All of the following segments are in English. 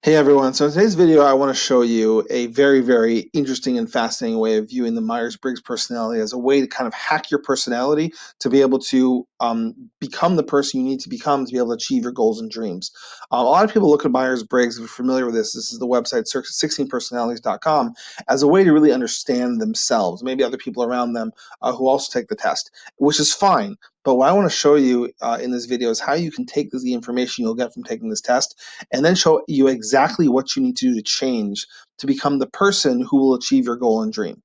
Hey everyone, so in today's video I want to show you a very, very interesting and fascinating way of viewing the Myers-Briggs personality as a way to kind of hack your personality to be able to become the person you need to become to be able to achieve your goals and dreams. A lot of people look at Myers-Briggs, if you're familiar with this is the website 16personalities.com, as a way to really understand themselves, maybe other people around them who also take the test, which is fine. But what I want to show you in this video is how you can take the information you'll get from taking this test and then show you exactly what you need to do to change to become the person who will achieve your goal and dream.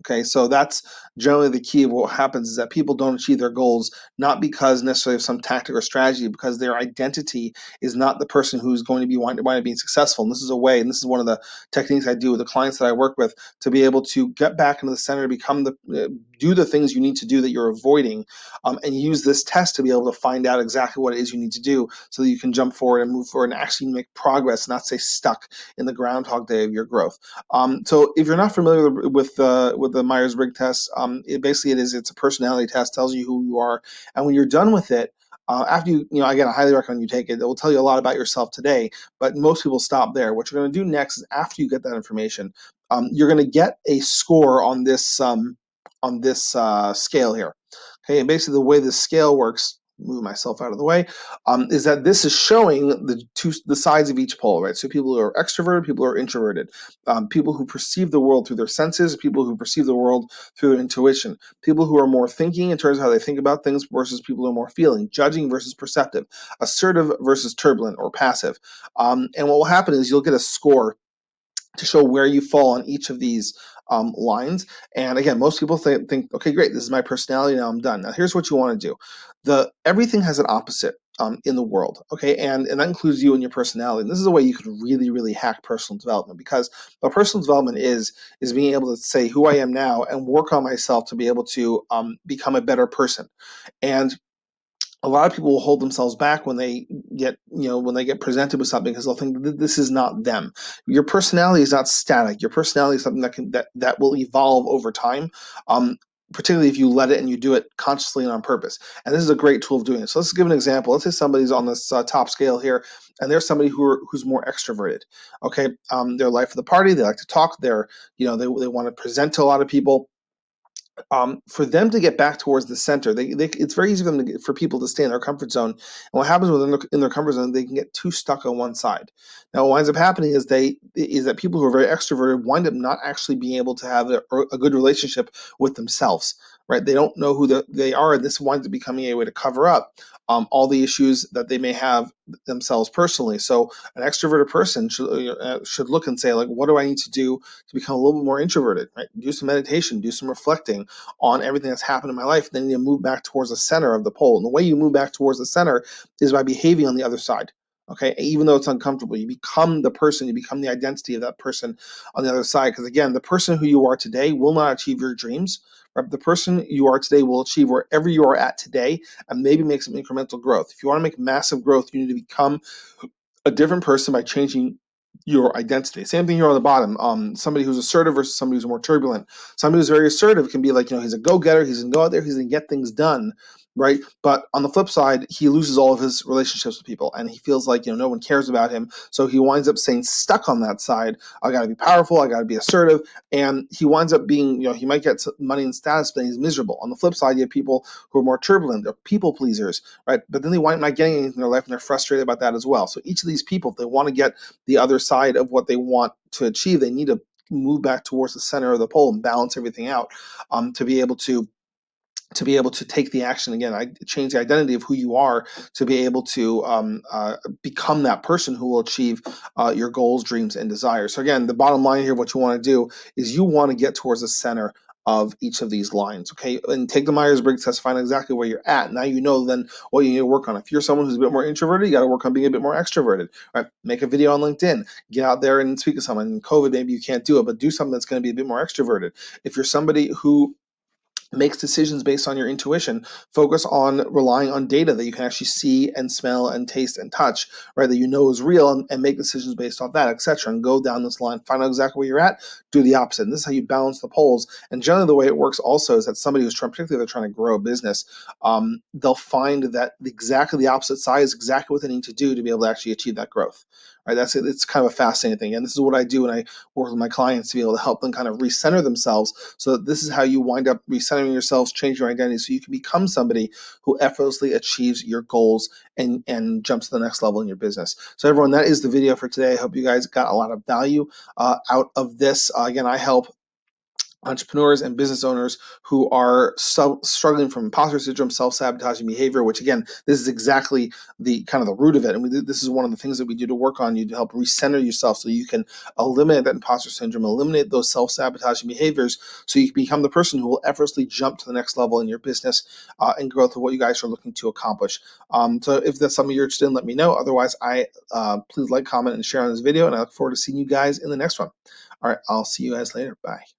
Okay, so that's generally the key of what happens is that people don't achieve their goals not because necessarily of some tactic or strategy, because their identity is not the person who's going to be wind up being successful. And this is a way, and this is one of the techniques I do with the clients that I work with to be able to get back into the center, become do the things you need to do that you're avoiding, and use this test to be able to find out exactly what it is you need to do so that you can jump forward and move forward and actually make progress, not stay stuck in the groundhog day of your growth. So if you're not familiar with the Myers-Briggs test, it's a personality test, tells you who you are, and when you're done with it, after again, I highly recommend you take it. It will tell you a lot about yourself today, but most people stop there. What you're going to do next is after you get that information, you're going to get a score on this scale here. Okay, and basically the way this scale works, move myself out of the way, is that this is showing the sides of each pole, right? So people who are extroverted, people who are introverted, people who perceive the world through their senses, people who perceive the world through their intuition, people who are more thinking in terms of how they think about things versus people who are more feeling, judging versus perceptive, assertive versus turbulent or passive. And what will happen is you'll get a score to show where you fall on each of these lines. And again, most people think, okay, great, this is my personality, now I'm done. Now here's what you want to do. Everything has an opposite in the world, okay? And that includes you and your personality. And this is a way you could really, really hack personal development, because what personal development is being able to say who I am now and work on myself to be able to become a better person. And a lot of people will hold themselves back when they get presented with something because they'll think this is not them. Your personality is not static. Your personality is something that will evolve over time. Particularly if you let it and you do it consciously and on purpose. And this is a great tool of doing it. So let's give an example. Let's say somebody's on this top scale here, and there's somebody who's more extroverted. Okay, they're life of the party. They like to talk. They want to present to a lot of people. For them to get back towards the center, it's very easy for people to stay in their comfort zone. And what happens when they're in their comfort zone, they can get too stuck on one side. Now, what winds up happening is that people who are very extroverted wind up not actually being able to have a good relationship with themselves. Right? They don't know who they are, and this winds up becoming a way to cover up all the issues that they may have themselves personally. So, an extroverted person should look and say, like, what do I need to do to become a little bit more introverted? Right? Do some meditation, do some reflecting on everything that's happened in my life. Then you move back towards the center of the pole. And the way you move back towards the center is by behaving on the other side. Okay, even though it's uncomfortable, you become the person, you become the identity of that person on the other side. Because again, the person who you are today will not achieve your dreams. Right? The person you are today will achieve wherever you are at today and maybe make some incremental growth. If you want to make massive growth, you need to become a different person by changing your identity. Same thing here on the bottom. Somebody who's assertive versus somebody who's more turbulent. Somebody who's very assertive can be like, he's a go-getter. He's going to go out there. He's going to get things done, right? But on the flip side, he loses all of his relationships with people, and he feels like no one cares about him. So he winds up staying stuck on that side. I got to be powerful. I got to be assertive, and he winds up being, he might get money and status, but he's miserable. On the flip side, you have people who are more turbulent. They're people pleasers, right? But then they wind up not getting anything in their life, and they're frustrated about that as well. So each of these people, if they want to get the other side of what they want to achieve, they need to move back towards the center of the pole and balance everything out to be able to take the action. Again, I change the identity of who you are to be able to become that person who will achieve your goals, dreams, and desires. So again, the bottom line here, what you want to do is you want to get towards the center of each of these lines, okay? And take the Myers-Briggs test, find exactly where you're at. Now you know then what you need to work on. If you're someone who's a bit more introverted, you got to work on being a bit more extroverted, right? Make a video on LinkedIn, get out there and speak to someone. In COVID, maybe you can't do it, but do something that's going to be a bit more extroverted. If you're somebody who makes decisions based on your intuition, focus on relying on data that you can actually see and smell and taste and touch, right, that is real, and make decisions based off that, etc. And go down this line, find out exactly where you're at, do the opposite. And this is how you balance the poles. And generally the way it works also is that somebody who's particularly they're trying to grow a business, they'll find that exactly the opposite side is exactly what they need to do to be able to actually achieve that growth. Right? That's it. It's kind of a fascinating thing. And this is what I do when I work with my clients to be able to help them kind of recenter themselves. So that this is how you wind up recentering yourselves, change your identity so you can become somebody who effortlessly achieves your goals and jumps to the next level in your business. So everyone, that is the video for today. I hope you guys got a lot of value out of this. Again, I help entrepreneurs and business owners who are struggling from imposter syndrome, self-sabotaging behavior, which again, this is exactly the kind of the root of it. And this is one of the things that we do to work on you to help recenter yourself so you can eliminate that imposter syndrome, eliminate those self-sabotaging behaviors so you can become the person who will effortlessly jump to the next level in your business and growth of what you guys are looking to accomplish. So if that's something you're interested in, let me know. Otherwise, please like, comment, and share on this video, and I look forward to seeing you guys in the next one. All right, I'll see you guys later. Bye.